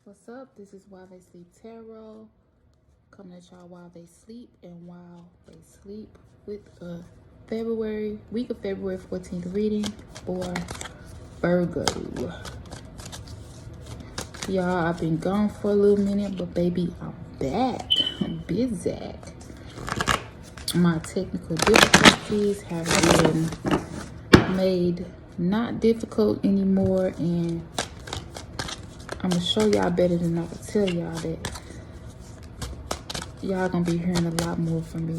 What's up? This is Why They Sleep Tarot. Coming at y'all while they sleep and while they sleep with a week of February 14th reading for Virgo. Y'all, I've been gone for a little minute, but baby, I'm back. I'm busy. My technical difficulties have been made not difficult anymore, and I'm gonna show y'all better than I can tell y'all that y'all gonna be hearing a lot more from me.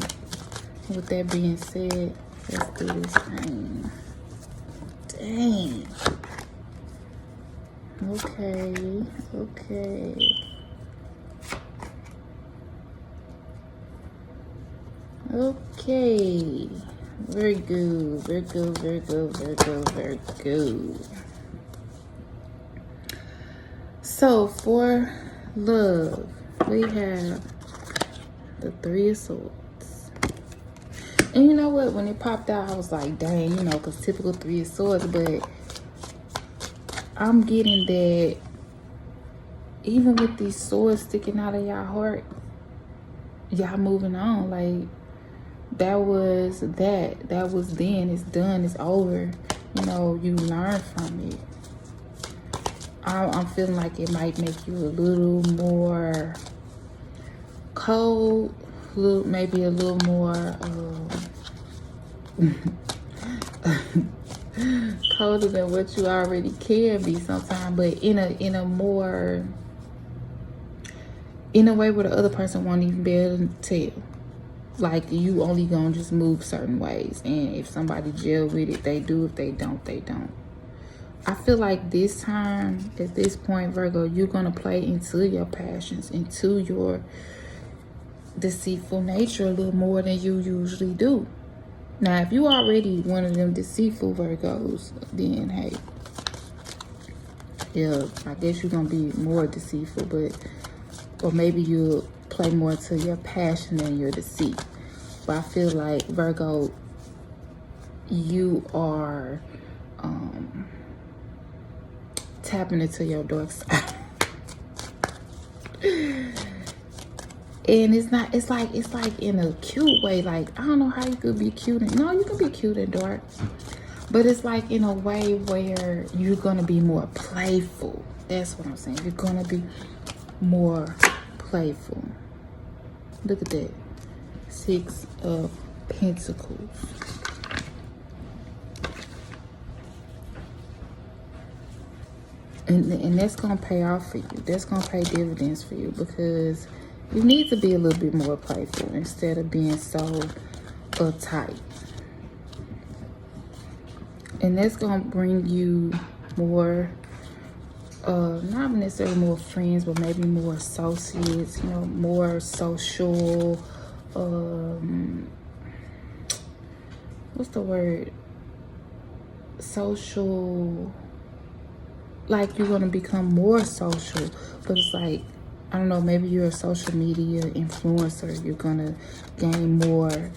And with that being said, let's do this thing. Dang. Okay. Very good. So for love, we have the Three of Swords. And you know what? When it popped out, I was like, dang, because typical Three of Swords. But I'm getting that even with these swords sticking out of y'all heart, y'all moving on. Like, that was then. It's done. It's over. You learn from it. I'm feeling like it might make you a little more cold, maybe a little more colder than what you already can be sometimes, but in a way where the other person won't even be able to tell. Like, you only gonna just move certain ways, and if somebody gel with it, they do. If they don't, they don't. I feel like this time, at this point, Virgo, you're gonna play into your passions, into your deceitful nature a little more than you usually do. Now, if you already one of them deceitful Virgos, then hey, yeah, I guess you're gonna be more deceitful, or maybe you'll play more into your passion than your deceit. But I feel like, Virgo, you are tapping into your dark side. And it's like in a cute way. Like, I don't know how you could be cute. No, you can be cute and dark. But it's like in a way where you're going to be more playful. That's what I'm saying. You're going to be more playful. Look at that. Six of Pentacles. And that's going to pay off for you. That's going to pay dividends for you, because you need to be a little bit more playful instead of being so uptight. And that's going to bring you more, not necessarily more friends, but maybe more associates, more social, what's the word? Social, like you're going to become more social, but it's like, I don't know, maybe you're a social media influencer. You're going to gain more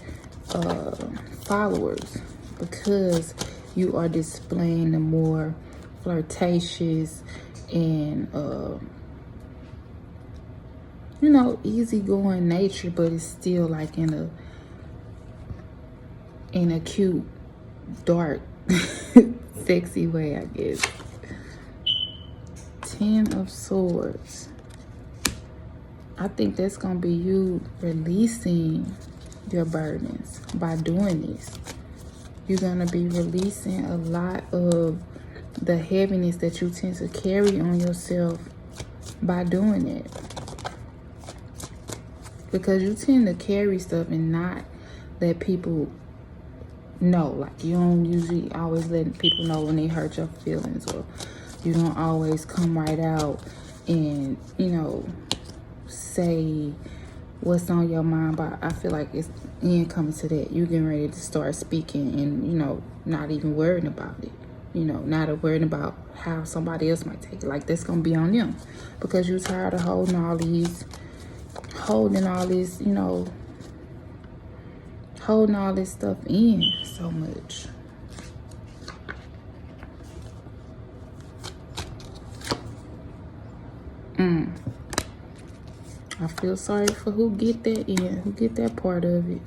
followers because you are displaying a more flirtatious and, easygoing nature, but it's still like in a cute, dark, sexy way, I guess. Ten of Swords. I think that's going to be you releasing your burdens by doing this. You're going to be releasing a lot of the heaviness that you tend to carry on yourself by doing it. Because you tend to carry stuff and not let people know. Like, you don't usually always let people know when they hurt your feelings, or you don't always come right out and, say what's on your mind. But I feel like it's coming to that. You're getting ready to start speaking and, not even worrying about it. Not worrying about how somebody else might take it. Like, that's going to be on them. Because you're tired of holding all this, holding all this stuff in so much. I feel sorry for who get that in, who get that part of it.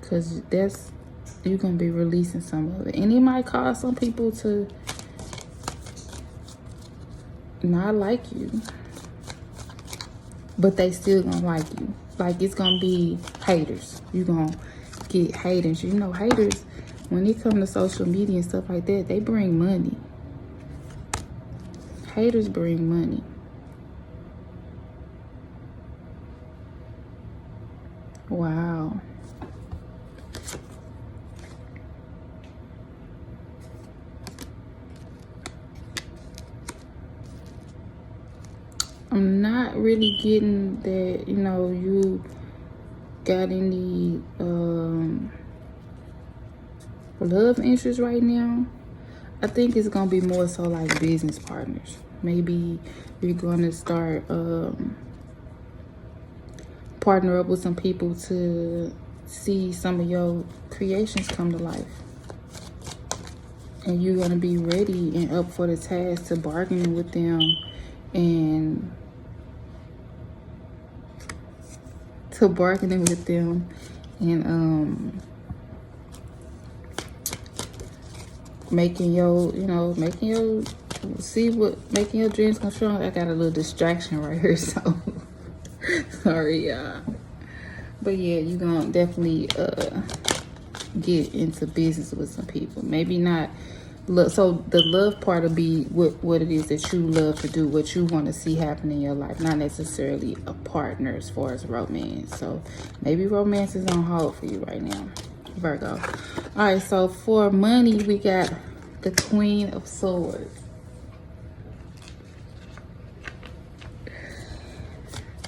Because that's, you're going to be releasing some of it. And it might cause some people to not like you. But they still going to like you. Like, it's going to be haters. You're going to get haters. You know, haters, when it comes to social media and stuff like that, they bring money. Haters bring money. Wow. I'm not really getting that, you know, you got any love interest right now. I think it's gonna be more so like business partners. Maybe you're gonna start partner up with some people to see some of your creations come to life. And you're gonna be ready and up for the task to bargain with them and making your, you know, making your dreams come true. I got a little distraction right here, so sorry, y'all. But yeah, you're gonna definitely get into business with some people. Maybe not love. So the love part will be what it is that you love to do, what you want to see happen in your life, not necessarily a partner as far as romance. So maybe romance is on hold for you right now, Virgo. All right, so for money, we got the Queen of Swords.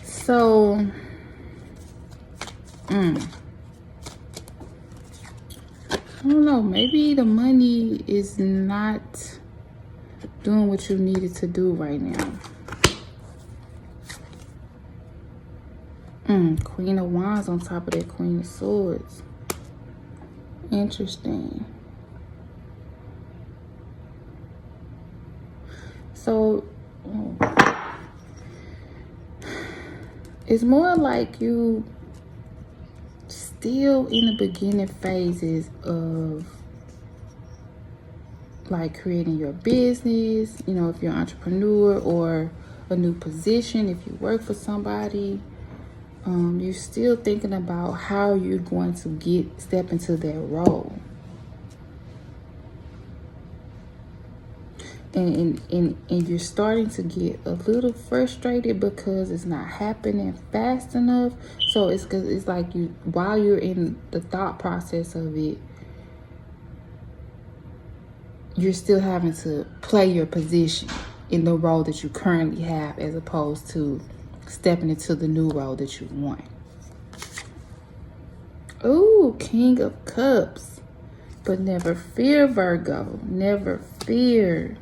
So, I don't know, maybe the money is not doing what you needed to do right now. Queen of Wands on top of that Queen of Swords. Interesting. So, it's more like you still in the beginning phases of like creating your business, you know, if you're an entrepreneur, or a new position, if you work for somebody. You're still thinking about how you're going to step into that role. And you're starting to get a little frustrated because it's not happening fast enough. So it's like while you're in the thought process of it, you're still having to play your position in the role that you currently have, as opposed to stepping into the new role that you want. Ooh, King of Cups. But never fear, Virgo. Never fear.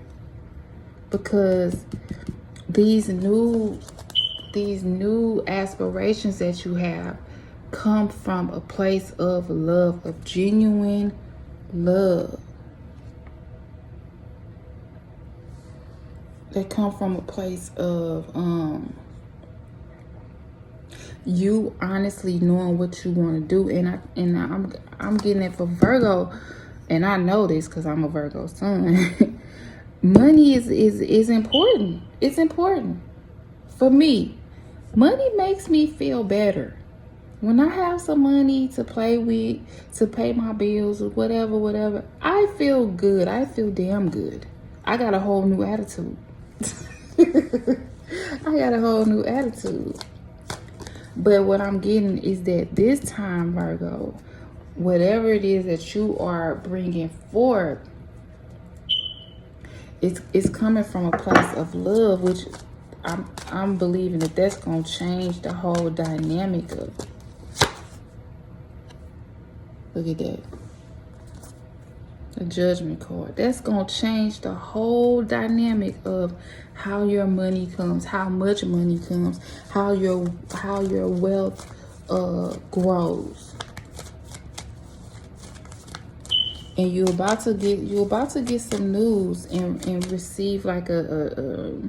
Because these new aspirations that you have come from a place of love, of genuine love. They come from a place of you honestly knowing what you want to do, and I'm getting it for Virgo, and I know this because I'm a Virgo sun. Money is important. It's important for me. Money makes me feel better. When I have some money to play with, to pay my bills or whatever, I feel good. I feel damn good. I got a whole new attitude. I got a whole new attitude. But what I'm getting is that this time, Virgo, whatever it is that you are bringing forth, it's coming from a place of love, which I'm believing that's going to change the whole dynamic of it. Look at that. The Judgment card. That's going to change the whole dynamic of how your money comes, how much money comes, how your wealth grows. And you're about to get some news and receive like a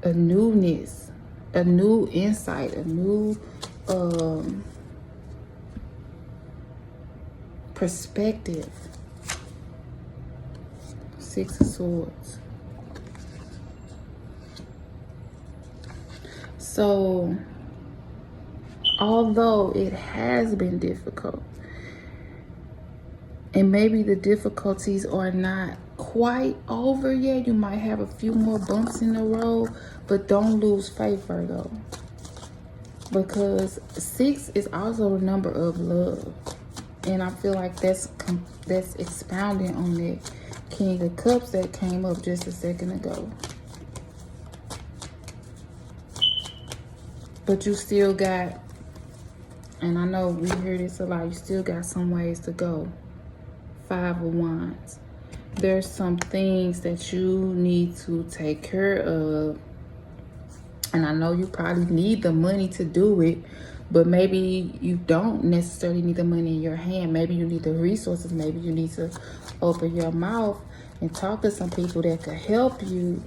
a newness, a new insight, a new perspective. 6 of Swords. So, although it has been difficult, and maybe the difficulties are not quite over yet, you might have a few more bumps in the road, but don't lose faith, Virgo. Because 6 is also a number of love. And I feel like that's expounding on that King of Cups that came up just a second ago. But you still got, and I know we hear this a lot, you still got some ways to go. 5 of Wands. There's some things that you need to take care of. And I know you probably need the money to do it, but maybe you don't necessarily need the money in your hand. Maybe you need the resources. Maybe you need to open your mouth and talk to some people that could help you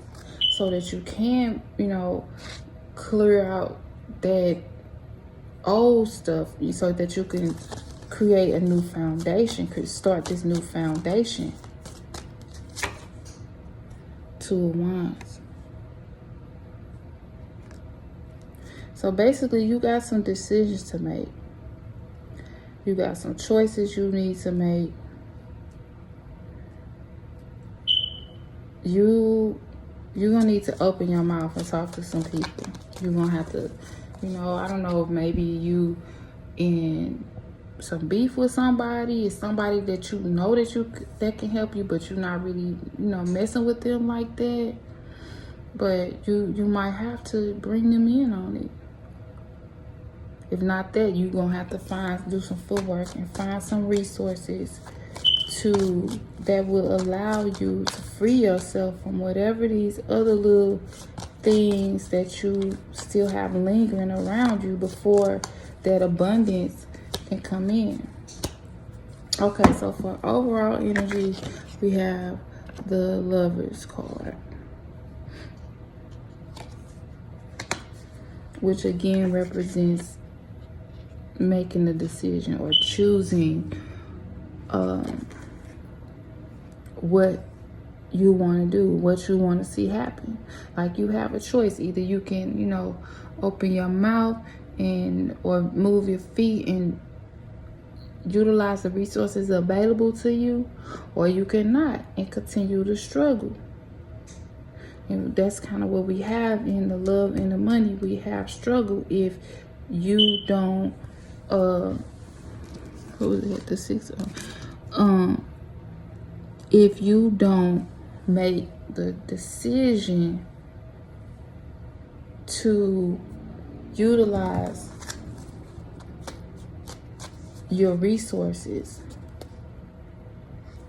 so that you can, you know, clear out that old stuff so that you can create a new foundation, could start this new foundation. 2 of Wands. So basically, you got some decisions to make. You got some choices you need to make. You're gonna need to open your mouth and talk to some people. You're gonna have to, you know, I don't know if maybe you in some beef with somebody. It's somebody that you know that can help you, but you're not really, you know, messing with them like that. But you might have to bring them in on it. If not that, you're gonna have to do some footwork and find some resources that will allow you to free yourself from whatever these other little things that you still have lingering around you before that abundance can come in. Okay, so for overall energy, we have the Lovers card, which again represents making a decision or choosing what you want to do, what you want to see happen. Like you have a choice. Either you can, you know, open your mouth or move your feet and utilize the resources available to you, or you cannot and continue to struggle. And that's kind of what we have in the love and the money. We have struggle if you don't who is it? The 6 if you don't make the decision to utilize your resources,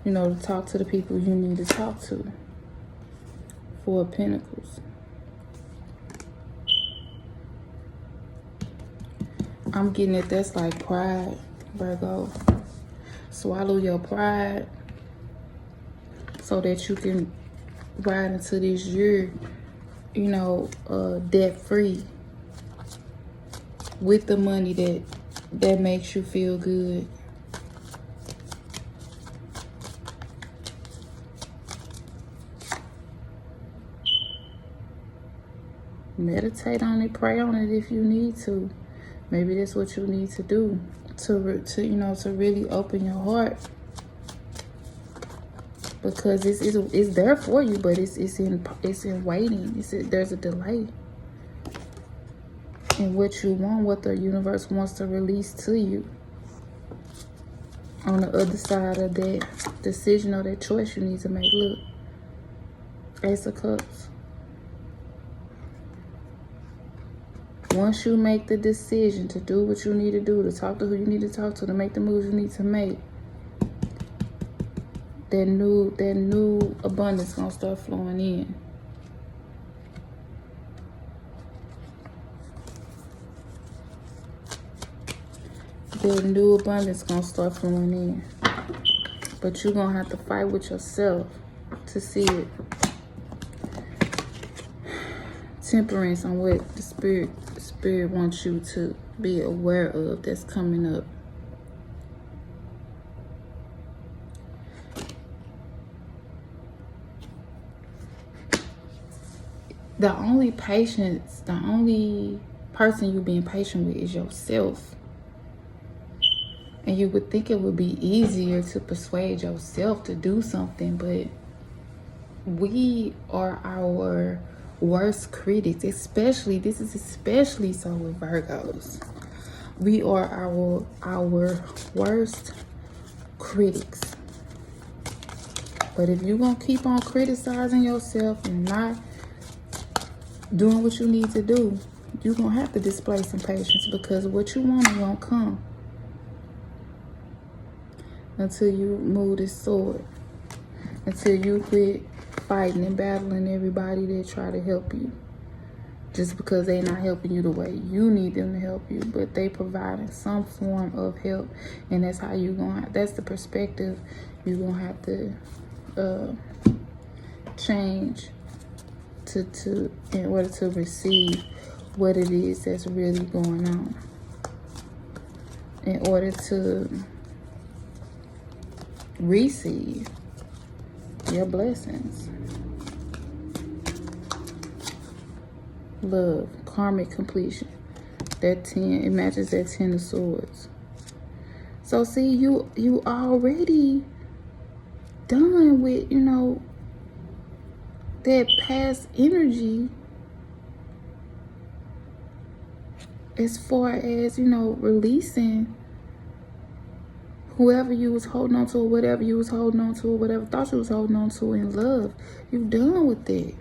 you know, to talk to the people you need to talk to. 4 of Pentacles. I'm getting it. That's like pride, Virgo. Swallow your pride so that you can ride into this year, you know, debt free, with the money that makes you feel good. Meditate on it, pray on it if you need to. Maybe that's what you need to do to you know, to really open your heart, because it's there for you, but it's in waiting. There's a delay in what you want, what the universe wants to release to you. On the other side of that decision or that choice you need to make, look, Ace of Cups. Once you make the decision to do what you need to do, to talk to who you need to talk to make the moves you need to make, that new abundance gonna start flowing in. That new abundance gonna start flowing in. But you're gonna have to fight with yourself to see it. temperance on what the spirit wants you to be aware of that's coming up. The only person you're being patient with is yourself. And you would think it would be easier to persuade yourself to do something, but we are our worst critics. This is especially so with Virgos. We are our worst critics. But if you're going to keep on criticizing yourself and not doing what you need to do, you're going to have to display some patience, because what you want won't come until you move this sword. Until you quit fighting and battling everybody that try to help you. Just because they're not helping you the way you need them to help you. But they providing some form of help. And that's how that's the perspective you're going to have to change in order to receive what it is that's really going on. In order to receive your blessings. Love, karmic completion. That 10, it matches that 10 of swords. So see, you already done with, that past energy, as far as, releasing whoever you was holding on to, or whatever you was holding on to, or whatever thought you was holding on to in love. You done with it.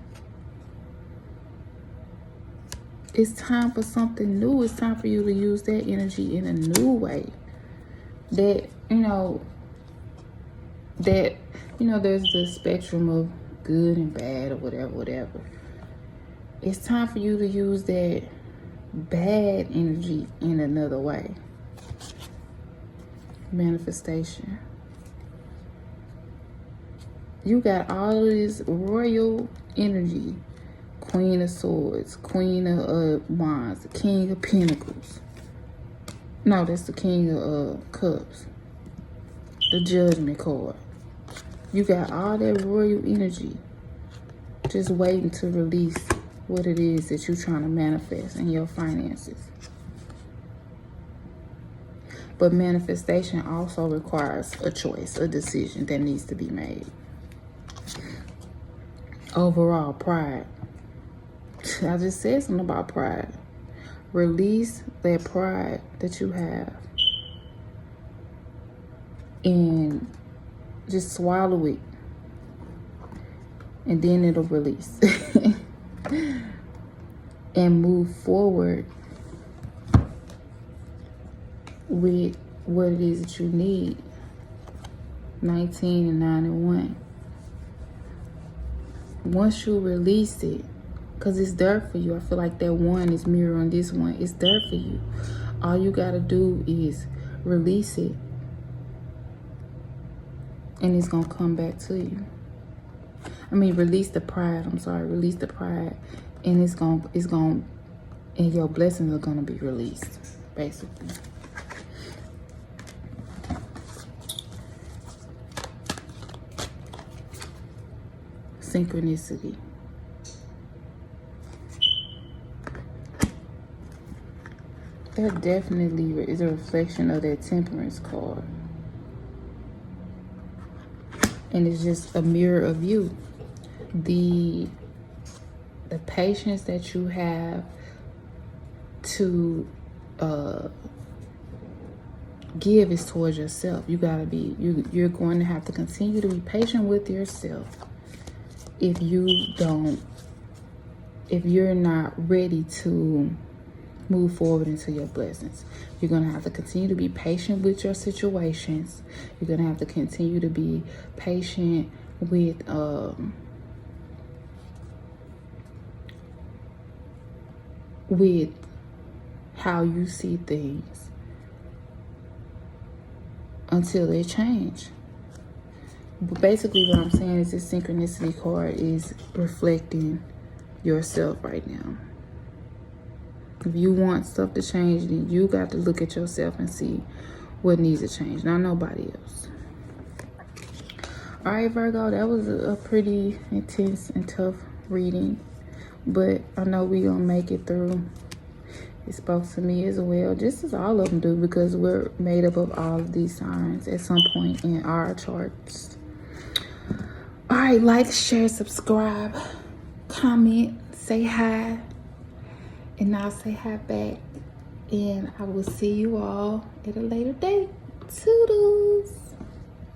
It's time for something new. It's time for you to use that energy in a new way. That, there's the spectrum of good and bad or whatever. It's time for you to use that bad energy in another way. Manifestation. You got all of this royal energy. Queen of Swords, Queen of Wands, King of Pentacles. No, that's the King of Cups. The Judgment card. You got all that royal energy just waiting to release what it is that you're trying to manifest in your finances. But manifestation also requires a choice, a decision that needs to be made. Overall, pride. I just said something about pride. Release that pride that you have and just swallow it, and then it'll release. And move forward with what it is that you need. 19 and 9 and 1. Once you release it, because it's there for you. I feel like that 1 is mirroring this one. It's there for you. All you got to do is release it. And it's going to come back to you. Release the pride. Release the pride. And and your blessings are going to be released, basically. Synchronicity. That definitely is a reflection of that Temperance card. And it's just a mirror of you. The patience that you have to give is towards yourself. You're going to have to continue to be patient with yourself. If you're not ready to move forward into your blessings, you're going to have to continue to be patient with your situations. You're going to have to continue to be patient with how you see things until they change. But basically what I'm saying is this synchronicity card is reflecting yourself right now. If you want stuff to change, then you got to look at yourself and see what needs to change, not nobody else. All right, Virgo, that was a pretty intense and tough reading, but I know we gonna make it through. It spoke to me as well, just as all of them do, because we're made up of all of these signs at some point in our charts. All right, like, share, subscribe, comment, say hi, and I'll say hi back. And I will see you all at a later date. Toodles.